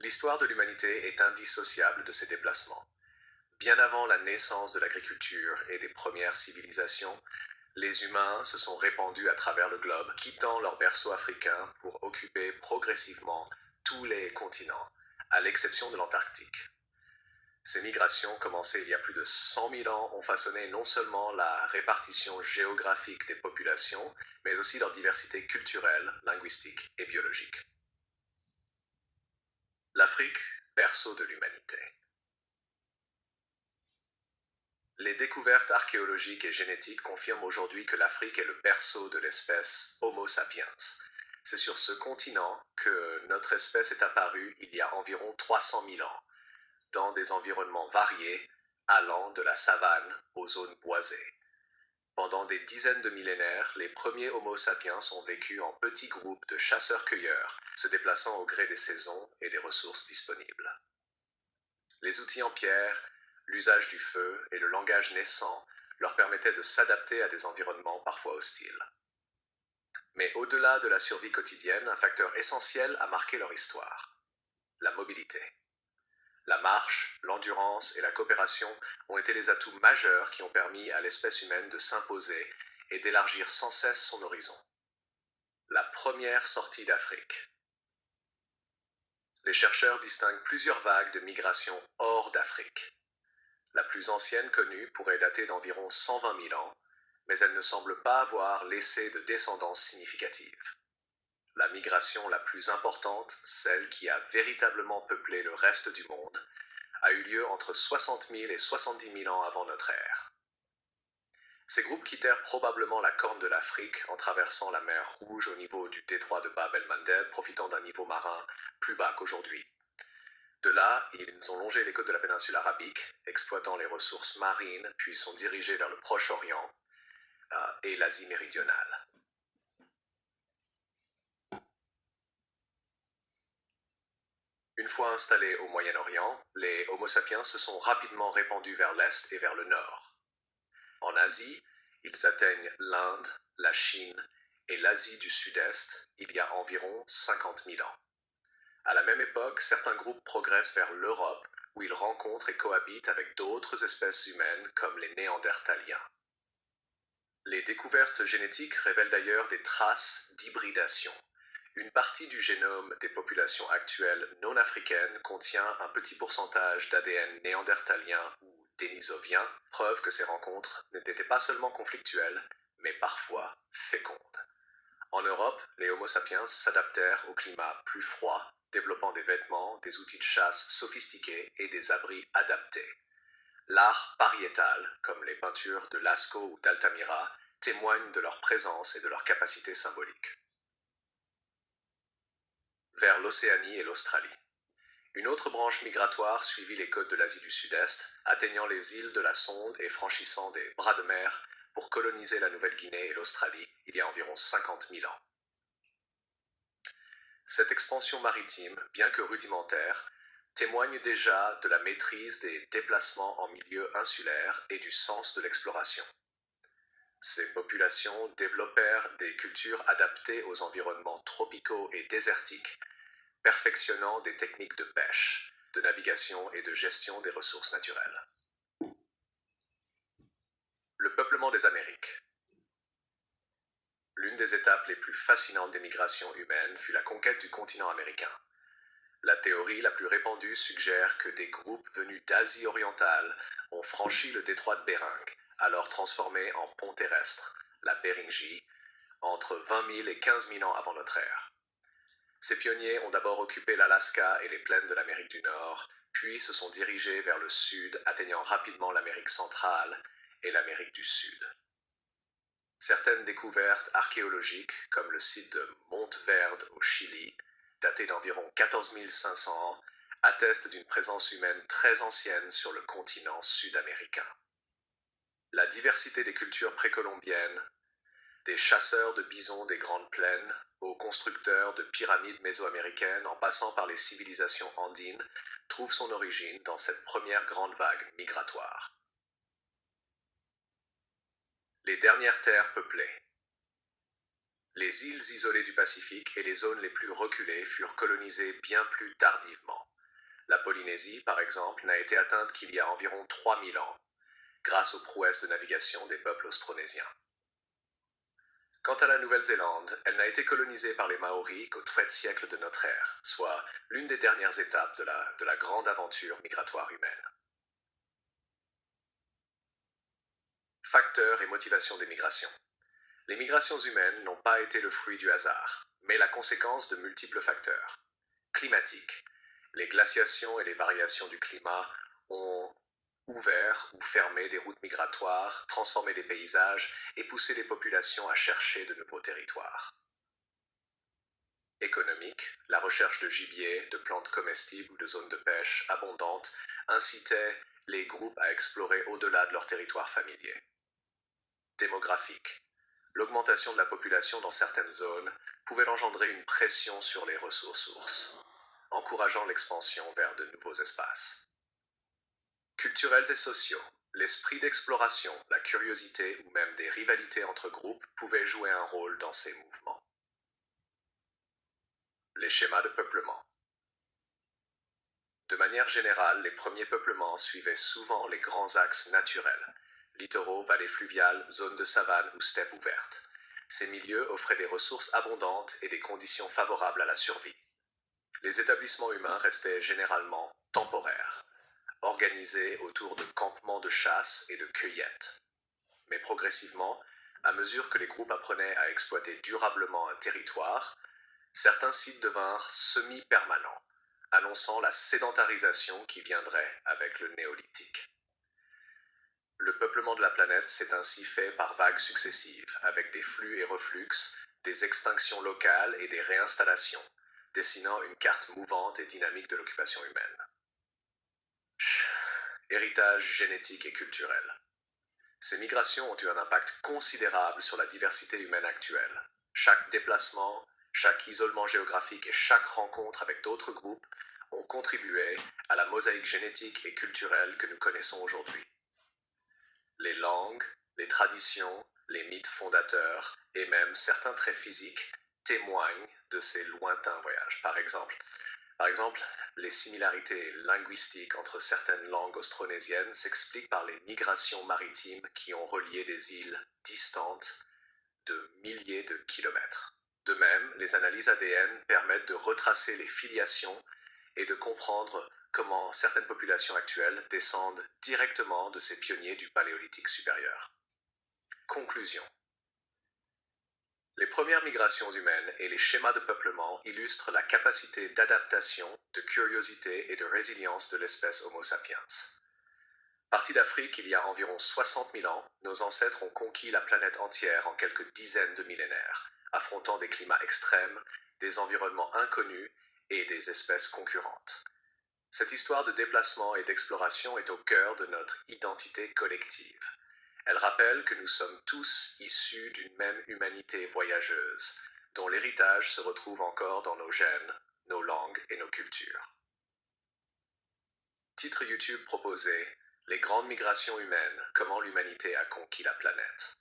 L'histoire de l'humanité est indissociable de ces déplacements. Bien avant la naissance de l'agriculture et des premières civilisations, les humains se sont répandus à travers le globe, quittant leur berceau africain pour occuper progressivement tous les continents, à l'exception de l'Antarctique. Ces migrations, commencées il y a plus de 100 000 ans, ont façonné non seulement la répartition géographique des populations, mais aussi leur diversité culturelle, linguistique et biologique. L'Afrique, berceau de l'humanité. Les découvertes archéologiques et génétiques confirment aujourd'hui que l'Afrique est le berceau de l'espèce Homo sapiens. C'est sur ce continent que notre espèce est apparue il y a environ 300 000 ans, dans des environnements variés, allant de la savane aux zones boisées. Pendant des dizaines de millénaires, les premiers Homo sapiens ont vécu en petits groupes de chasseurs-cueilleurs, se déplaçant au gré des saisons et des ressources disponibles. Les outils en pierre, l'usage du feu et le langage naissant leur permettaient de s'adapter à des environnements parfois hostiles. Mais au-delà de la survie quotidienne, un facteur essentiel a marqué leur histoire: la mobilité. La marche, l'endurance et la coopération ont été les atouts majeurs qui ont permis à l'espèce humaine de s'imposer et d'élargir sans cesse son horizon. La première sortie d'Afrique. Les chercheurs distinguent plusieurs vagues de migration hors d'Afrique. La plus ancienne connue pourrait dater d'environ 120 000 ans, mais elle ne semble pas avoir laissé de descendance significative. La migration la plus importante, celle qui a véritablement peuplé le reste du monde, a eu lieu entre 60 000 et 70 000 ans avant notre ère. Ces groupes quittèrent probablement la corne de l'Afrique en traversant la mer Rouge au niveau du détroit de Bab el-Mandeb, profitant d'un niveau marin plus bas qu'aujourd'hui. De là, ils ont longé les côtes de la péninsule arabique, exploitant les ressources marines, puis sont dirigés vers le Proche-Orient et l'Asie méridionale. Une fois installés au Moyen-Orient, les Homo sapiens se sont rapidement répandus vers l'Est et vers le Nord. En Asie, ils atteignent l'Inde, la Chine et l'Asie du Sud-Est il y a environ 50 000 ans. À la même époque, certains groupes progressent vers l'Europe, où ils rencontrent et cohabitent avec d'autres espèces humaines comme les Néandertaliens. Les découvertes génétiques révèlent d'ailleurs des traces d'hybridation. Une partie du génome des populations actuelles non africaines contient un petit pourcentage d'ADN néandertalien ou dénisovien, preuve que ces rencontres n'étaient pas seulement conflictuelles, mais parfois fécondes. En Europe, les Homo sapiens s'adaptèrent au climat plus froid, développant des vêtements, des outils de chasse sophistiqués et des abris adaptés. L'art pariétal, comme les peintures de Lascaux ou d'Altamira, témoignent de leur présence et de leur capacité symbolique. Vers l'Océanie et l'Australie. Une autre branche migratoire suivit les côtes de l'Asie du Sud-Est, atteignant les îles de la Sonde et franchissant des bras de mer pour coloniser la Nouvelle-Guinée et l'Australie il y a environ 50 000 ans. Cette expansion maritime, bien que rudimentaire, témoigne déjà de la maîtrise des déplacements en milieu insulaire et du sens de l'exploration. Ces populations développèrent des cultures adaptées aux environnements tropicaux et désertiques, perfectionnant des techniques de pêche, de navigation et de gestion des ressources naturelles. Le peuplement des Amériques. L'une des étapes les plus fascinantes des migrations humaines fut la conquête du continent américain. La théorie la plus répandue suggère que des groupes venus d'Asie orientale ont franchi le détroit de Bering, alors transformé en pont terrestre, la Béringie, entre 20 000 et 15 000 ans avant notre ère. Ces pionniers ont d'abord occupé l'Alaska et les plaines de l'Amérique du Nord, puis se sont dirigés vers le sud, atteignant rapidement l'Amérique centrale et l'Amérique du Sud. Certaines découvertes archéologiques, comme le site de Montverde au Chili, daté d'environ 14 500 ans, attestent d'une présence humaine très ancienne sur le continent sud-américain. La diversité des cultures précolombiennes, des chasseurs de bisons des grandes plaines, aux constructeurs de pyramides mésoaméricaines en passant par les civilisations andines, trouve son origine dans cette première grande vague migratoire. Les dernières terres peuplées. Les îles isolées du Pacifique et les zones les plus reculées furent colonisées bien plus tardivement. La Polynésie, par exemple, n'a été atteinte qu'il y a environ 3000 ans, grâce aux prouesses de navigation des peuples austronésiens. Quant à la Nouvelle-Zélande, elle n'a été colonisée par les Maoris qu'au XIIIe siècle de notre ère, soit l'une des dernières étapes de la grande aventure migratoire humaine. Facteurs et motivations des migrations. Les migrations humaines n'ont pas été le fruit du hasard, mais la conséquence de multiples facteurs. Climatiques. Les glaciations et les variations du climat ont ouvert ou fermé des routes migratoires, transformé des paysages et poussé les populations à chercher de nouveaux territoires. Économique, la recherche de gibier, de plantes comestibles ou de zones de pêche abondantes incitait les groupes à explorer au-delà de leur territoire familier. Démographique, l'augmentation de la population dans certaines zones pouvait engendrer une pression sur les ressources, encourageant l'expansion vers de nouveaux espaces. Culturels et sociaux, l'esprit d'exploration, la curiosité ou même des rivalités entre groupes pouvaient jouer un rôle dans ces mouvements. Les schémas de peuplement. De manière générale, les premiers peuplements suivaient souvent les grands axes naturels, littoraux, vallées fluviales, zones de savane ou steppes ouvertes. Ces milieux offraient des ressources abondantes et des conditions favorables à la survie. Les établissements humains restaient généralement temporaires, organisés autour de campements de chasse et de cueillette. Mais progressivement, à mesure que les groupes apprenaient à exploiter durablement un territoire, certains sites devinrent semi-permanents, annonçant la sédentarisation qui viendrait avec le néolithique. Le peuplement de la planète s'est ainsi fait par vagues successives, avec des flux et reflux, des extinctions locales et des réinstallations, dessinant une carte mouvante et dynamique de l'occupation humaine. Héritage génétique et culturel. Ces migrations ont eu un impact considérable sur la diversité humaine actuelle. Chaque déplacement, chaque isolement géographique et chaque rencontre avec d'autres groupes ont contribué à la mosaïque génétique et culturelle que nous connaissons aujourd'hui. Les langues, les traditions, les mythes fondateurs et même certains traits physiques témoignent de ces lointains voyages. Par exemple, les similarités linguistiques entre certaines langues austronésiennes s'expliquent par les migrations maritimes qui ont relié des îles distantes de milliers de kilomètres. De même, les analyses ADN permettent de retracer les filiations et de comprendre comment certaines populations actuelles descendent directement de ces pionniers du Paléolithique supérieur. Conclusion. Les premières migrations humaines et les schémas de peuplement illustrent la capacité d'adaptation, de curiosité et de résilience de l'espèce Homo sapiens. Partis d'Afrique il y a environ 60 000 ans, nos ancêtres ont conquis la planète entière en quelques dizaines de millénaires, affrontant des climats extrêmes, des environnements inconnus et des espèces concurrentes. Cette histoire de déplacement et d'exploration est au cœur de notre identité collective. Elle rappelle que nous sommes tous issus d'une même humanité voyageuse, dont l'héritage se retrouve encore dans nos gènes, nos langues et nos cultures. Titre YouTube proposé: Les grandes migrations humaines, comment l'humanité a conquis la planète.